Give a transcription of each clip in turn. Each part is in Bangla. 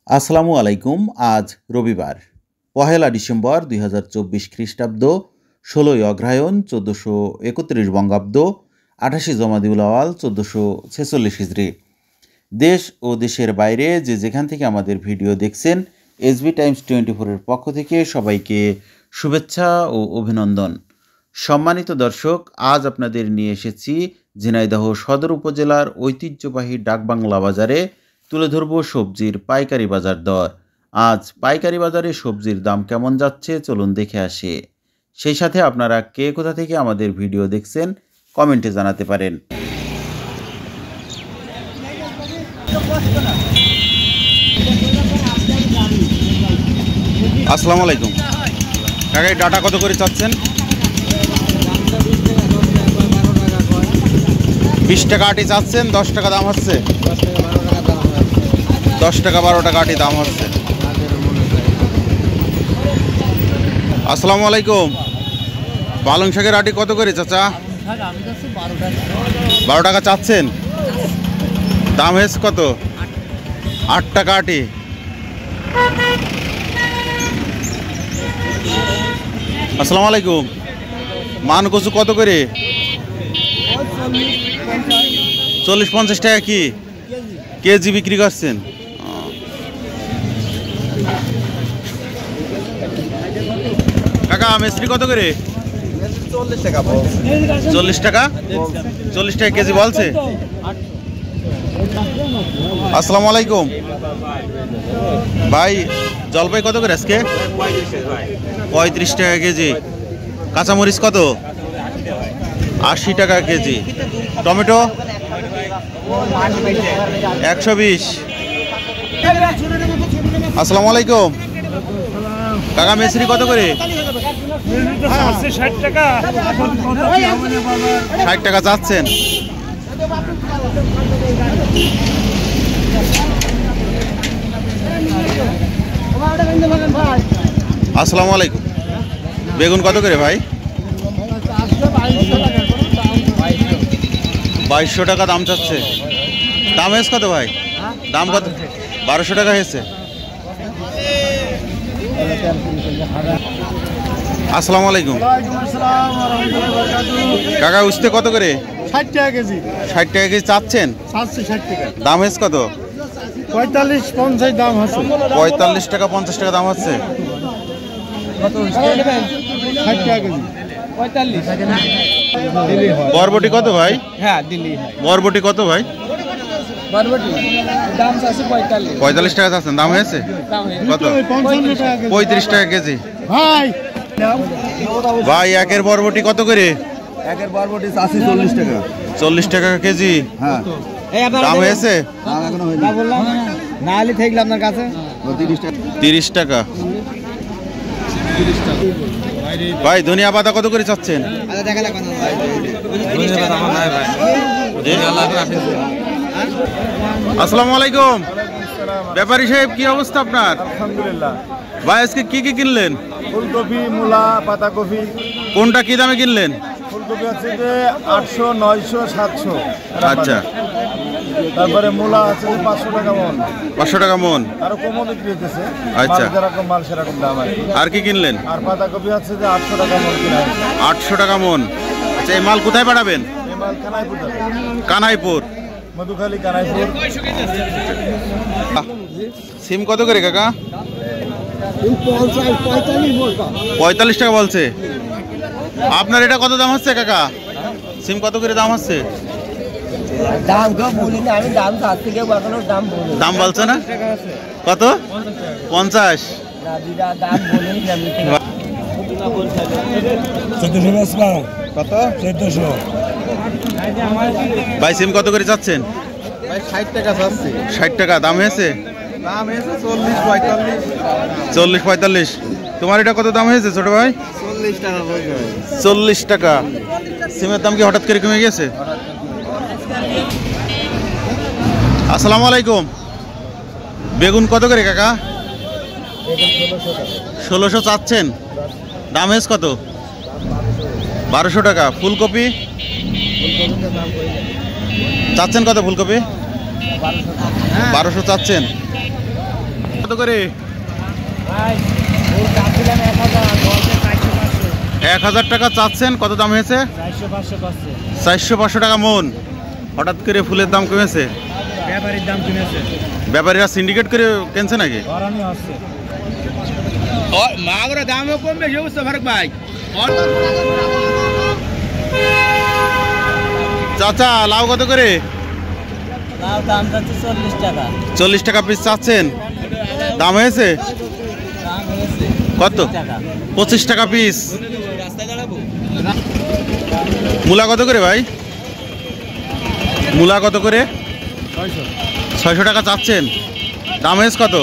আসসালামু আলাইকুম। আজ রবিবার ১লা ডিসেম্বর ২০২৪ খ্রিস্টাব্দ, ১৬ই অগ্রহায়ণ ১৪৩১ বঙ্গাব্দ, ৮৮ জমাদিউল আওয়াল ১৪৪৬ হিজরি। দেশ ও দেশের বাইরে যে যেখান থেকে আমাদের ভিডিও দেখছেন, এসবি টাইমস 24-এর পক্ষ থেকে সবাইকে শুভেচ্ছা ও অভিনন্দন। সম্মানিত দর্শক, আজ আপনাদের নিয়ে এসেছি ঝিনাইদহ সদর উপজেলার ঐতিহ্যবাহী ডাকবাংলা বাজারে। তুলে ধরব সবজির পাইকারি বাজার দর। আজ পাইকারি বাজারে সবজির দাম কেমন যাচ্ছে চলুন দেখে আসি। সেই সাথে আপনারা কে কোথা থেকে আমাদের ভিডিও দেখছেন কমেন্টে জানাতে পারেন। আসসালামু আলাইকুম কাকা, ডাটা কত করে চাচ্ছেন? 20 টাকা আটি চাচ্ছেন, 10 টাকা দাম হচ্ছে। 10 টাকা 12 টাকা আটি দাম হচ্ছে। আসসালামু আলাইকুম, পালং শাকের আটি কত করে চাচা? 12 টাকা চাচ্ছেন, দাম হয়েছে কত? 8 টাকা আটি। আসসালামু আলাইকুম, মান কচু কত করে? 40-50 টাকা কি কেজি বিক্রি করছেন? কাকা মিস্ত্রি কত করে? 40 টাকা। 40 টাকা? 40 টাকা কেজি বলছে। আসসালামু আলাইকুম ভাই, জলপাই কত করে আজকে? 35 টাকা কেজি। কাঁচামরিচ কত? 80 টাকা কেজি। টমেটো 120। আসসালামু আলাইকুম কাকা, মিস্ত্রি কত করে? 60 টাকা। 60 টাকা যাচ্ছেন। আসসালামু আলাইকুম, বেগুন কত করে ভাই? 2200 টাকা দাম চাচ্ছে। দাম হয়েছে কত ভাই? দাম কত? 1200 টাকা হয়েছে। আসসালামু আলাইকুম কাকা, উস্তে কত করে? 60 টাকা কেজি। 60 টাকা কেজি চাচ্ছেন? 60 টাকা। দাম হয়েছে কত? 45-50 দাম হচ্ছে। 45 টাকা 50 টাকা দাম হচ্ছে। 60 টাকা কেজি। 45। বরবটি কত ভাই? হ্যাঁ, দিল্লি। বরবটি কত ভাই? বরবটি দাম আছে 45। 45 টাকা চাচ্ছেন, দাম হয়েছে কত? 35 টাকা কেজি। ভাই ভাই একের বরবটি কত করে? একের বরবটি আছে 40 টাকা। 40 টাকা কেজি। হ্যাঁ, দাম হয়েছে? এখনো হয়নি। বললাম না আলি থাকলে আপনার কাছে 30 টাকা। 30 টাকা। ভাই ধনিয়া পাতা কত করে চাচ্ছেন? আসসালামু আলাইকুম ব্যাপারী সাহেব, কি অবস্থা আপনার? আলহামদুলিল্লাহ। ভাই আজকে কি কি কিনলেন? ফুলকপি, মূলা, পাতাকপি। কোনটা কি দামে কিনলেন? ফুলকপি আছে যে 800, 900, 700। আচ্ছা। তারপরে মূলা আছে যে 500 টাকা মন। 500 টাকা মন। আরো কমও বিক্রি হইতেছে। আচ্ছা। যেরকম মাল সেরকম দাম আর কি। আর কি কিনলেন? আর পাতাকপি আছে যে 800 টাকা মন কিনা। 800 টাকা মন। আচ্ছা, এই মাল কোথায় পাঠাবেন? এই মাল কানাইপুর যাবে। কানাইপুর। মধুখালী, কানাইপুর। সিম কত করে কাকা? 45 টাকা বলছে। আপনার এটা কত দাম হচ্ছে কাকা? সিম কত করে দাম হচ্ছে? দাম কেউ বলিনি, আমি দাম তার থেকে এখনো দাম বলি। দাম বলছে না? কত? 50। দাম বলিনি আমি। কত? 1400। ভাই সিম কত করে চাচ্ছেন? ভাই 60 টাকা চাচ্ছি। 60 টাকা। দাম হয়েছে? দাম হয়েছে 40-45। 40-45। তোমার এটা কত দাম হয়েছে ছোট ভাই? 40 টাকা হয়ে যাবে। 40 টাকা। সিমের দাম কি হঠাৎ করে কমে গেছে? আসসালামু আলাইকুম, বেগুন কত করে কাকা? 1600 চাচ্ছেন, দাম হয়েছে কত? 1200 টাকা। ফুলকপি চাচ্ছেন কত? ফুলকপি 1200 চাচ্ছেন। কত করে? ভাই ওই চাচ্ছিলাম 1000 টাকা চাচ্ছেন, কত দাম হয়েছে? 400-500 টাকা মন। হঠাৎ করে ফুলের দাম কমেছে, ব্যাপারীর দাম কিনেছে, ব্যাপারীরা সিন্ডিকেট করে কিনছে নাকি? গরমই হচ্ছে। মাগুরা দামও কম বেশি বুঝতে ফারুক ভাই। চাচা লাউ কত করে? লাউ দাম যাচ্ছে 40 টাকা। 40 টাকা পিস চাচ্ছেন, দাম হয়েছে দাম হয়েছে কত? 25 টাকা পিস। রাস্তায় দাঁড়াবো। মূলা কত করে ভাই? মূলা কত করে? 600 টাকা চাচ্ছেন, দাম হয়েছে কত?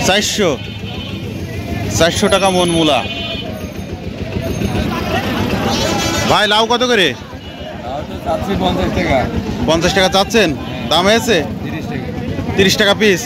400 টাকা মন মূলা। ভাই লাউ কত করে? 50 টাকা। 50 টাকা চাচ্ছেন, দাম হয়েছে 30 টাকা পিস।